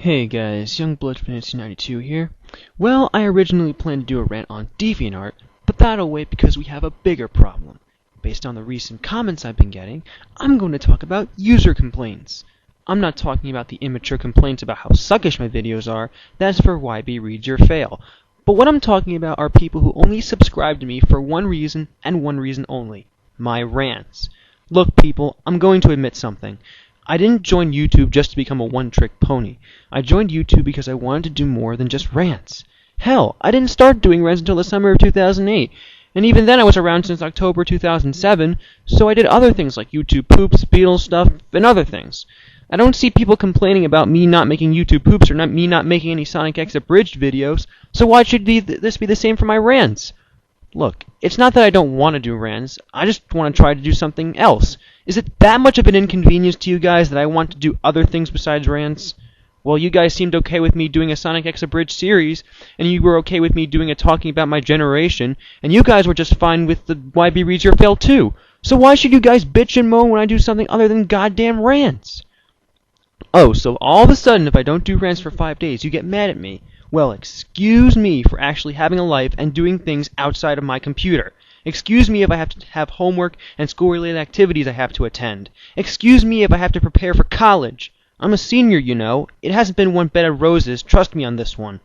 Hey guys, YoungBloodFantasy92 here. Well, I originally planned to do a rant on DeviantArt, but that'll wait because we have a bigger problem. Based on the recent comments I've been getting, I'm going to talk about user complaints. I'm not talking about the immature complaints about how suckish my videos are. That's for YB Reads Your Fail. But what I'm talking about are people who only subscribe to me for one reason and one reason only: my rants. Look people, I'm going to admit something. I didn't join YouTube just to become a one-trick pony. I joined YouTube because I wanted to do more than just rants. Hell, I didn't start doing rants until the summer of 2008, and even then I was around since October 2007, so I did other things like YouTube poops, Beatles stuff, and other things. I don't see people complaining about me not making YouTube poops or me not making any Sonic X Abridged videos, so why should this be the same for my rants? Look, it's not that I don't want to do rants, I just want to try to do something else. Is it that much of an inconvenience to you guys that I want to do other things besides rants? Well, you guys seemed okay with me doing a Sonic X Abridged series, and you were okay with me doing a talking about my generation, and you guys were just fine with the YB Reads Your Fail too. So why should you guys bitch and moan when I do something other than goddamn rants? Oh, so all of a sudden if I don't do rants for 5 days, you get mad at me. Well, excuse me for actually having a life and doing things outside of my computer. Excuse me if I have to have homework and school-related activities I have to attend. Excuse me if I have to prepare for college. I'm a senior, you know. It hasn't been one bed of roses, trust me on this one.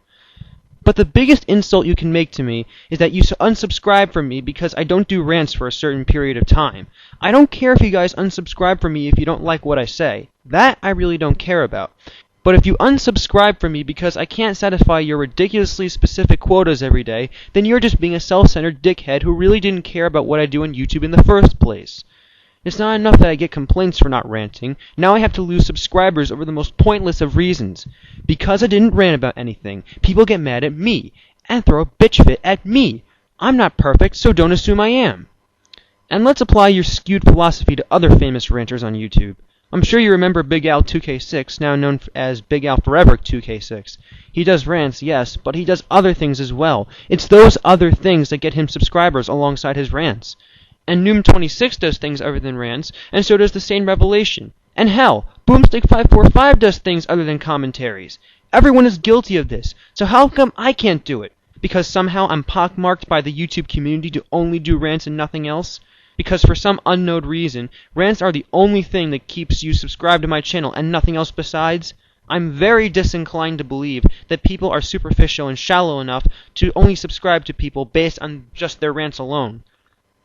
But the biggest insult you can make to me is that you unsubscribe from me because I don't do rants for a certain period of time. I don't care if you guys unsubscribe from me if you don't like what I say. That I really don't care about. But if you unsubscribe from me because I can't satisfy your ridiculously specific quotas every day, then you're just being a self-centered dickhead who really didn't care about what I do on YouTube in the first place. It's not enough that I get complaints for not ranting, now I have to lose subscribers over the most pointless of reasons. Because I didn't rant about anything, people get mad at me, and throw a bitch fit at me. I'm not perfect, so don't assume I am. And let's apply your skewed philosophy to other famous ranters on YouTube. I'm sure you remember Big Al 2K6, now known as Big Al Forever 2K6. He does rants, yes, but he does other things as well. It's those other things that get him subscribers alongside his rants. And Noom26 does things other than rants, and so does the Sane Revelation. And hell, Boomstick545 does things other than commentaries. Everyone is guilty of this, so how come I can't do it? Because somehow I'm pockmarked by the YouTube community to only do rants and nothing else? Because for some unknown reason, rants are the only thing that keeps you subscribed to my channel and nothing else besides? I'm very disinclined to believe that people are superficial and shallow enough to only subscribe to people based on just their rants alone.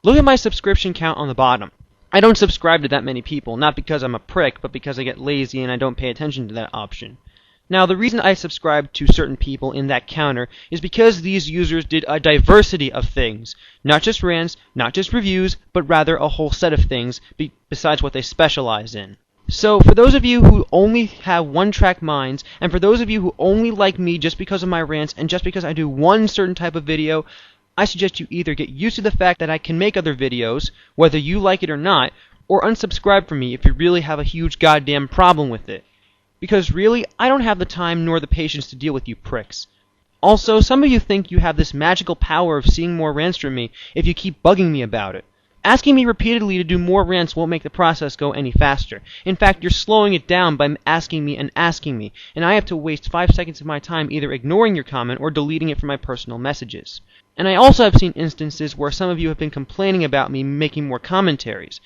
Look at my subscription count on the bottom. I don't subscribe to that many people, not because I'm a prick, but because I get lazy and I don't pay attention to that option. Now, the reason I subscribe to certain people in that counter is because these users did a diversity of things. Not just rants, not just reviews, but rather a whole set of things besides what they specialize in. So, for those of you who only have one-track minds, and for those of you who only like me just because of my rants and just because I do one certain type of video, I suggest you either get used to the fact that I can make other videos, whether you like it or not, or unsubscribe from me if you really have a huge goddamn problem with it. Because really, I don't have the time nor the patience to deal with you pricks. Also, some of you think you have this magical power of seeing more rants from me if you keep bugging me about it. Asking me repeatedly to do more rants won't make the process go any faster. In fact, you're slowing it down by asking me, and I have to waste 5 seconds of my time either ignoring your comment or deleting it from my personal messages. And I also have seen instances where some of you have been complaining about me making more commentaries.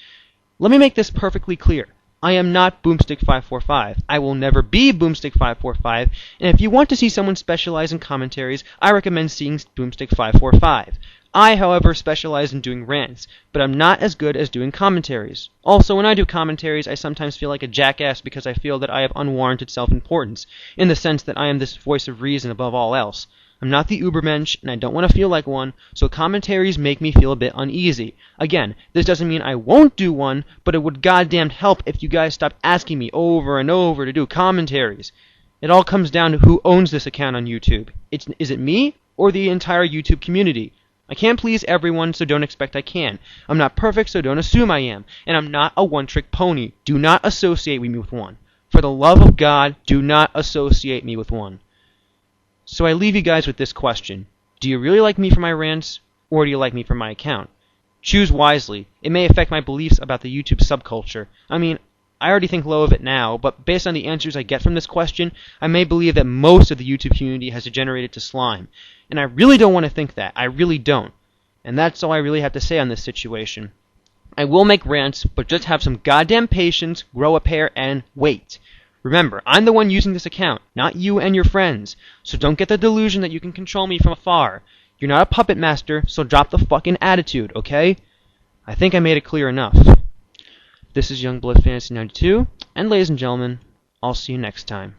Let me make this perfectly clear. I am not Boomstick545. I will never be Boomstick545, and if you want to see someone specialize in commentaries, I recommend seeing Boomstick545. I, however, specialize in doing rants, but I'm not as good as doing commentaries. Also, when I do commentaries, I sometimes feel like a jackass because I feel that I have unwarranted self-importance, in the sense that I am this voice of reason above all else. I'm not the Ubermensch, and I don't want to feel like one, so commentaries make me feel a bit uneasy. Again, this doesn't mean I won't do one, but it would goddamn help if you guys stopped asking me over and over to do commentaries. It all comes down to who owns this account on YouTube. Is it me, or the entire YouTube community? I can't please everyone, so don't expect I can. I'm not perfect, so don't assume I am. And I'm not a one-trick pony. Do not associate me with one. For the love of God, do not associate me with one. So I leave you guys with this question. Do you really like me for my rants, or do you like me for my account? Choose wisely. It may affect my beliefs about the YouTube subculture. I mean, I already think low of it now, but based on the answers I get from this question, I may believe that most of the YouTube community has degenerated to slime. And I really don't want to think that. I really don't. And that's all I really have to say on this situation. I will make rants, but just have some goddamn patience, grow a pair, and wait. Remember, I'm the one using this account, not you and your friends, so don't get the delusion that you can control me from afar. You're not a puppet master, so drop the fucking attitude, okay? I think I made it clear enough. This is Youngblood Fantasy 92, and ladies and gentlemen, I'll see you next time.